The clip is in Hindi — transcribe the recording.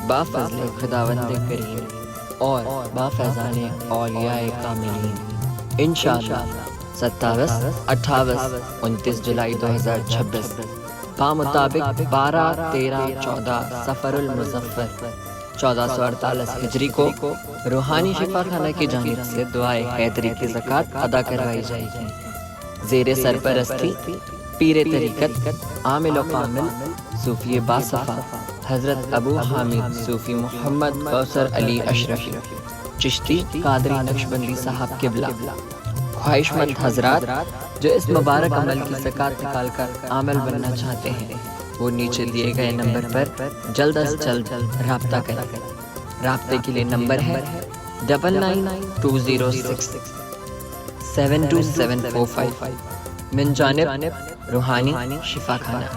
बाफज़ल खुदावंद करीम और बाफैज़ान औलियाए कामिलीन इंशाअल्लाह 27, 28, 29 जुलाई 2026 बामुताबिक 12, 13, 14 सफ़रुल मुज़फ़्फ़र 1448 हिजरी को रूहानी शिफाखाना की जानिब से दुआए हैदरी की ज़कात अदा करवाई जाएगी। ज़ेरे सरपरस्ती पीरे तरीक़त आमिल व कामिल सूफ़ी बासफ़ा हज़रत अबू हामिद सूफ़ी मोहम्मद कौसर अली अशरफी चिश्ती कादरी नक्शबंदी साहब किबला। ख्वाहिशमंद हजरात जो इस मुबारक अमल की ज़कात निकाल कर आमिल बनना चाहते हैं वो नीचे दिए गए नंबर पर जल्द अज जल्द राब्ता करें। राब्ते के लिए नंबर है 9920672745 मिन जानिब रूहानी शिफाखाना।